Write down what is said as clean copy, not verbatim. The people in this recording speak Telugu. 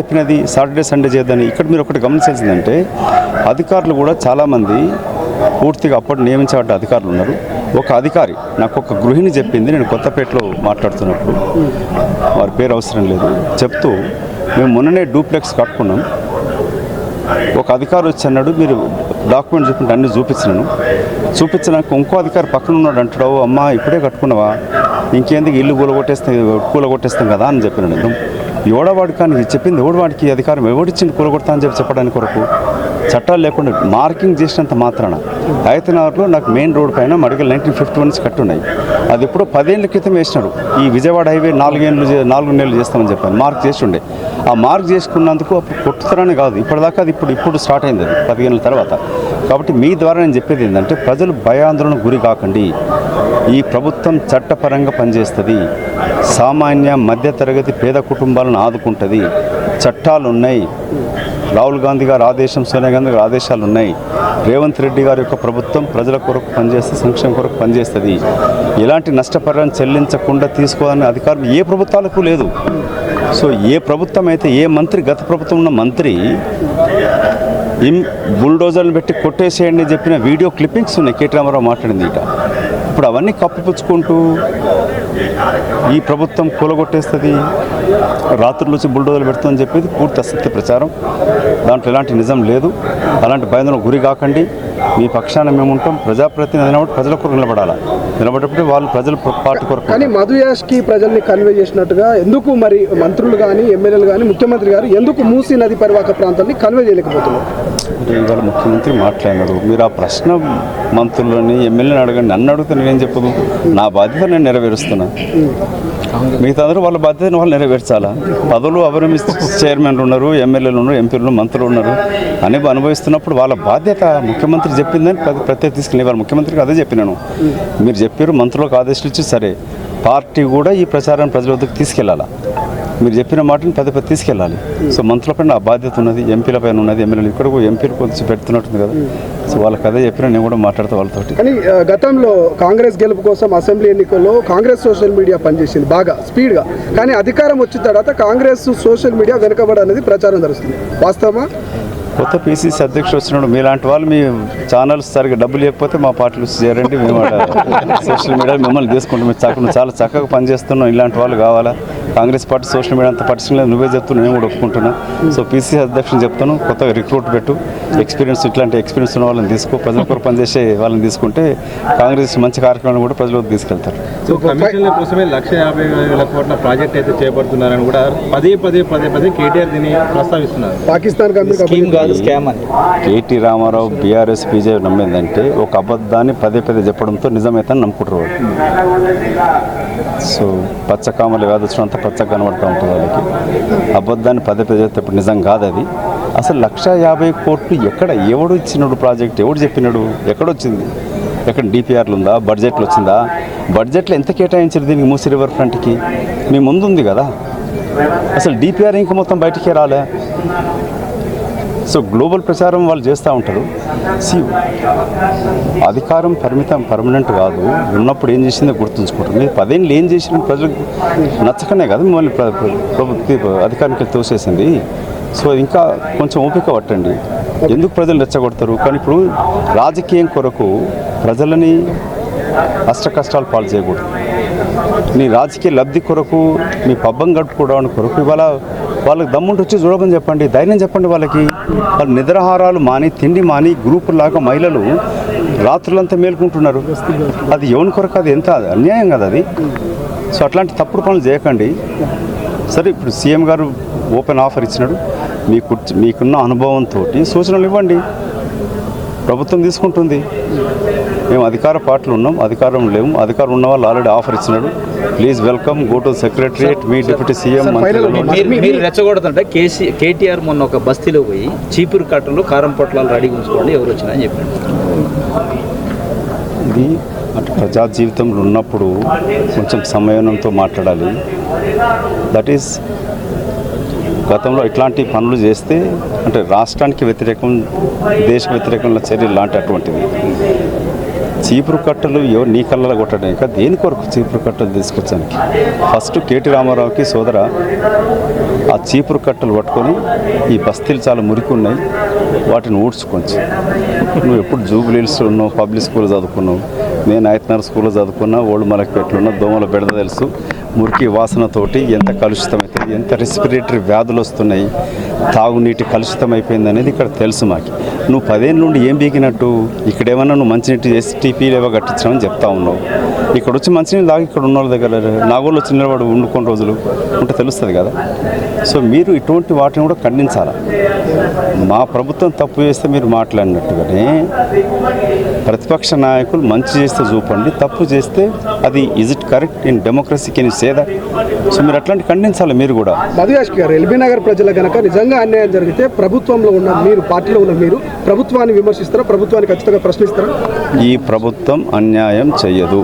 చెప్పినది సాటర్డే సండే చేద్దని. ఇక్కడ మీరు ఒకటి గమనించాల్సిందంటే అధికారులు కూడా చాలామంది పూర్తిగా అప్పటి నియమించబడ్డ అధికారులు ఉన్నారు. ఒక అధికారి నాకు ఒక గృహిణి చెప్పింది, నేను కొత్తపేటలో మాట్లాడుతున్నప్పుడు, వారి పేరు అవసరం లేదు, చెప్తూ మేము మొన్ననే డూప్లెక్స్ కట్టుకున్నాం, ఒక అధికారి వచ్చి అన్నాడు మీరు డాక్యుమెంట్ చూపించి అన్నీ చూపించినాక ఇంకో అధికారి పక్కన ఉన్నాడు అంటాడు, అమ్మ ఇప్పుడే కట్టుకున్నావా, ఇంకేందుకు ఇల్లు కూలగొట్టేస్తాం కదా అని చెప్పినాడు. నేను ఎవడవాడు కానీ చెప్పింది ఎవడవాడికి అధికారం ఎవడిచ్చింది కూలగొడతా అని చెప్పడానికి కొరకు చట్టాలు లేకుండా మార్కింగ్ చేసినంత మాత్రాన హైదరాబాద్లో నాకు మెయిన్ రోడ్ పైన మడికల్ 1951 నుంచి కట్టున్నాయి. అది ఎప్పుడో 10 ఏళ్ల క్రితం వేసినాడు. ఈ విజయవాడ హైవే 4 నెలలు చేస్తామని చెప్పాను, మార్క్ చేసి ఉండే. ఆ మార్క్ చేసుకున్నందుకు అప్పుడు కొట్టుతారని కాదు, ఇప్పటిదాకా అది ఇప్పుడు స్టార్ట్ అయింది, అది 15 ఏళ్ళ తర్వాత. కాబట్టి మీ ద్వారా నేను చెప్పేది ఏంటంటే ప్రజలు భయాందోళన గురి కాకండి. ఈ ప్రభుత్వం చట్టపరంగా పనిచేస్తుంది, సామాన్య మధ్యతరగతి పేద కుటుంబాలను ఆదుకుంటుంది, చట్టాలు ఉన్నాయి, రాహుల్ గాంధీ గారి ఆదేశం, సోనియా గాంధీ గారి ఆదేశాలు ఉన్నాయి. రేవంత్ రెడ్డి గారి యొక్క ప్రభుత్వం ప్రజల కొరకు పనిచేస్తే, సంక్షేమం కొరకు పనిచేస్తుంది. ఎలాంటి నష్టపరిహారం చెల్లించకుండా తీసుకోవాలనే అధికారం ఏ ప్రభుత్వాలకు లేదు. సో ఏ ప్రభుత్వం అయితే, ఏ మంత్రి, గత ప్రభుత్వం ఉన్న మంత్రి బుల్డోజర్లు పెట్టి కొట్టేసేయండి చెప్పిన వీడియో క్లిప్పింగ్స్ ఉన్నాయి. కేటీ రామారావు మాట్లాడింది ఇట. ఇప్పుడు అవన్నీ కప్పిపుచ్చుకుంటూ ఈ ప్రభుత్వం కూలగొట్టేస్తుంది, రాత్రులు వచ్చి బుల్డోజర్లు పెడుతుందని చెప్పేది పూర్తి అసత్య ప్రచారం. దాంట్లో ఎలాంటి నిజం లేదు. అలాంటి భయాందోళనకు గురి కాకండి. మీ పక్షాన మేము ఉంటాం. ప్రజాప్రతినిధి అయినప్పుడు ప్రజల కొరకు నిలబడేటప్పుడు వాళ్ళు ప్రజల పార్టీ కొరకు. కానీ మధు యాష్కి ప్రజల్ని కన్వే చేసినట్టుగా ఎందుకు మరి మంత్రులు కానీ ఎమ్మెల్యేలు కానీ ముఖ్యమంత్రి గారు ఎందుకు మూసీ నది పరివాహక ప్రాంతాన్ని కన్వే చేయలేకపోతున్నారు? ఇవాళ ముఖ్యమంత్రి మాట్లాడినాడు. మీరు ఆ ప్రశ్న మంత్రులని ఎమ్మెల్యేని అడగండి. నన్ను అడిగితే నేనేం చెప్పదు? నా బాధ్యత నేను నెరవేరుస్తున్నా. మిగతా అందరూ వాళ్ళ బాధ్యతను వాళ్ళు నెరవేర్చాలా. పదవులు అవరమిస్తూ చైర్మన్లు ఉన్నారు, ఎమ్మెల్యేలు ఉన్నారు, ఎంపీలు, మంత్రులు ఉన్నారు అని అనుభవిస్తున్నప్పుడు వాళ్ళ బాధ్యత. ముఖ్యమంత్రి చెప్పిందని ప్రత్యేక తీసుకెళ్ళి వాళ్ళ ముఖ్యమంత్రికి అదే చెప్పినాను. మీరు చెప్పారు, మంత్రులకు ఆదేశాలు ఇచ్చి సరే, పార్టీ కూడా ఈ ప్రచారాన్ని ప్రజల వద్దకు తీసుకెళ్ళాలా. మీరు చెప్పిన మాటని పదే తీసుకెళ్ళాలి. సో మంత్రులపైన ఆ బాధ్యత ఉన్నది, ఎంపీల పైన ఉన్నది, ఎమ్మెల్యేలు ఇక్కడ ఎంపీలు కొంచెం పెడుతున్నట్టుంది కదా. సో వాళ్ళకి అదే చెప్పినా నేను కూడా మాట్లాడతా వాళ్ళతో. కానీ గతంలో కాంగ్రెస్ గెలుపు కోసం అసెంబ్లీ ఎన్నికల్లో కాంగ్రెస్ సోషల్ మీడియా పనిచేసింది బాగా స్పీడ్గా. కానీ అధికారం వచ్చిన తర్వాత కాంగ్రెస్ సోషల్ మీడియా వెనుకబడి అనేది ప్రచారం జరుగుతుంది. వాస్తవమా? కొత్త పీసీసీ అధ్యక్షుడు వచ్చినాడు. మీలాంటి వాళ్ళు మీ ఛానల్స్ సరిగ్గా డబ్బులు లేకపోతే మా పార్టీలు చేరండి, మేము సోషల్ మీడియా మిమ్మల్ని తీసుకుంటాం. మీరు చాలా చక్కగా పనిచేస్తున్నాం. ఇలాంటి వాళ్ళు కావాలా? కాంగ్రెస్ పార్టీ సోషల్ మీడియా అంత పట్టించలేదు. నువ్వే చెప్తున్నావు, నేను కూడా ఒప్పుకుంటున్నా. సో పీసీసీ అధ్యక్షుని చెప్తాను, కొత్తగా రిక్రూట్ పెట్టు, ఇట్లాంటి ఎక్స్పీరియన్స్ ఉన్న వాళ్ళని తీసుకో, ప్రజల కొరకు పనిచేసే వాళ్ళని తీసుకుంటే కాంగ్రెస్ మంచి కార్యక్రమాన్ని కూడా ప్రజలకు తీసుకెళ్తారు. సో కమిషన్ల కోసమే 1,50,000 కోట్ల ప్రాజెక్ట్ అయితే చేపడుతున్నారని కూడా పదే కేటీఆర్ దీన్ని ప్రస్తావిస్తున్నారు. పాకిస్తాన్ స్కీమ్ కాదు, స్కామ్ అని కేటీ రామారావు బీఆర్ఎస్ బీజేపీ నమ్మిందంటే ఒక అబద్ధాన్ని పదే చెప్పడంతో నిజమైతే నమ్ముకుంటారు. సో పచ్చకామలు కాదు, వచ్చినంత పచ్చగా కనబడుతూ ఉంటుంది వాళ్ళకి. అబద్ధాన్ని పదే చెప్తే ఇప్పుడు నిజం కాదు అది. అసలు 1,50,000 కోట్లు ఎక్కడ, ఎవడు ఇచ్చినాడు ప్రాజెక్ట్, ఎవడు చెప్పినాడు, ఎక్కడొచ్చింది? ఎక్కడ డిపిఆర్లు ఉందా? బడ్జెట్లో వచ్చిందా? బడ్జెట్లో ఎంత కేటాయించారు దీనికి? మూసీ రివర్ ఫ్రంట్కి మీ ముందు ఉంది కదా. అసలు డిపిఆర్ ఇంకా మొత్తం బయటికే రాలే. సో గ్లోబల్ ప్రచారం వాళ్ళు చేస్తూ ఉంటారు. అధికారం పర్మనెంట్ కాదు. ఉన్నప్పుడు ఏం చేసిందో గుర్తుంచుకుంటారు. మీరు 10 ఏళ్ళు ఏం చేసిన ప్రజలకు నచ్చకనే కదా మిమ్మల్ని అధికారానికి తోసేసింది. సో ఇంకా కొంచెం ఓపిక పట్టండి. ఎందుకు ప్రజలు రెచ్చగొడతారు? కానీ ఇప్పుడు రాజకీయం కొరకు ప్రజలని కష్టాలు పాలు చేయకూడదు. నీ రాజకీయ లబ్ధి కొరకు, మీ పబ్బం గడుపుకోవడానికి కొరకు ఇవాళ వాళ్ళకి దమ్ముంటి వచ్చి చూడమని చెప్పండి, ధైర్యం చెప్పండి వాళ్ళకి. వాళ్ళు నిద్రాహారాలు మాని, తిండి మాని, గ్రూపులాగా మహిళలు రాత్రులంతా మేలుకుంటున్నారు. అది ఎవరి కొరకు? అది ఎంత అన్యాయం కదా అది. సో అట్లాంటి తప్పుడు పనులు చేయకండి. సరే, ఇప్పుడు సీఎం గారు ఓపెన్ ఆఫర్ ఇచ్చినాడు. మీకున్న అనుభవంతో సూచనలు ఇవ్వండి, ప్రభుత్వం తీసుకుంటుంది. మేము అధికార పార్టీలు ఉన్నాం, అధికారం లేము. అధికారం ఉన్న వాళ్ళు ఆల్రెడీ ఆఫర్ ఇచ్చినాడు. Please welcome, go to secretariat, me deputy CM. మీరు రెచ్చగొడుతుంటే కేటీఆర్ మొన్న ఒక బస్తీలో పోయి చీపురు కట్టలు, కారం పొట్లాలు రెడీ ఉంచుకోండి ఎవరు వచ్చినా అని చెప్పాడు. ఇది అంటే ప్రజా జీవితంలో ఉన్నప్పుడు కొంచెం సమయంతో మాట్లాడాలి. దట్ ఈస్ గతంలో ఇట్లాంటి పనులు చేస్తే అంటే రాష్ట్రానికి వ్యతిరేకం, దేశ వ్యతిరేకంలో చర్యలు లాంటి అటువంటిది చీపురు కట్టలు నీ కళ్ళలో కొట్టడానికి దేని కొరకు చీపురు కట్టలు తీసుకొచ్చానికి ఫస్ట్ కేటీ రామారావుకి సోదర ఆ చీపురు కట్టలు పట్టుకొని ఈ బస్తీలు చాలా మురికి ఉన్నాయి వాటిని ఊడ్చుకొంచి నువ్వు ఎప్పుడు జూబ్లీహిల్స్లో ఉన్నావు, పబ్లిక్ స్కూల్ చదువుకున్నావు, నేను ఆయత్నగర్ స్కూల్లో చదువుకున్నా, ఓల్డ్ మలక్పేటలో దోమల బెడద తెలుసు, మురికి వాసనతోటి ఎంత కలుషితమవుతుంది, ఎంత రెస్పిరేటరీ వ్యాధులు వస్తున్నాయి, తాగునీటి కలుషితం అయిపోయింది అనేది ఇక్కడ తెలుసు మాకు. నువ్వు 10 ఏళ్ళ నుండి ఏం బీకినట్టు ఇక్కడ ఏమన్నా నువ్వు మంచినీటి ఎస్టీపీలు ఏవో కట్టించామని చెప్తా ఉన్నావు. ఇక్కడ వచ్చి మంచినీళ్ళు తాగి ఇక్కడ ఉన్న వాళ్ళ దగ్గర నాగోళ్ళు వచ్చి నిలబడి వండుకొని రోజులు ఉంటే తెలుస్తుంది కదా. సో మీరు ఇటువంటి వాటిని కూడా ఖండించాలి. మా ప్రభుత్వం తప్పు చేస్తే మీరు మాట్లాడినట్టుగానే ప్రతిపక్ష నాయకులు మంచి చేస్తే చూపండి, తప్పు చేస్తే అది is it correct in democracy can you say that. So మీరు అట్లాంటి ఖండించాలి మీరు కూడా. మధుయాష్ గారు, ఎల్బీ నగర్ ప్రజలకు గనక నిజంగా అన్యాయం జరిగితే ప్రభుత్వంలో ఉన్న మీరు, పార్టీలో ఉన్న మీరు ప్రభుత్వాన్ని విమర్శిస్తారా? ప్రభుత్వాన్ని ఖచ్చితంగా ప్రశ్నిస్తారా? ఈ ప్రభుత్వం అన్యాయం చెయ్యదు.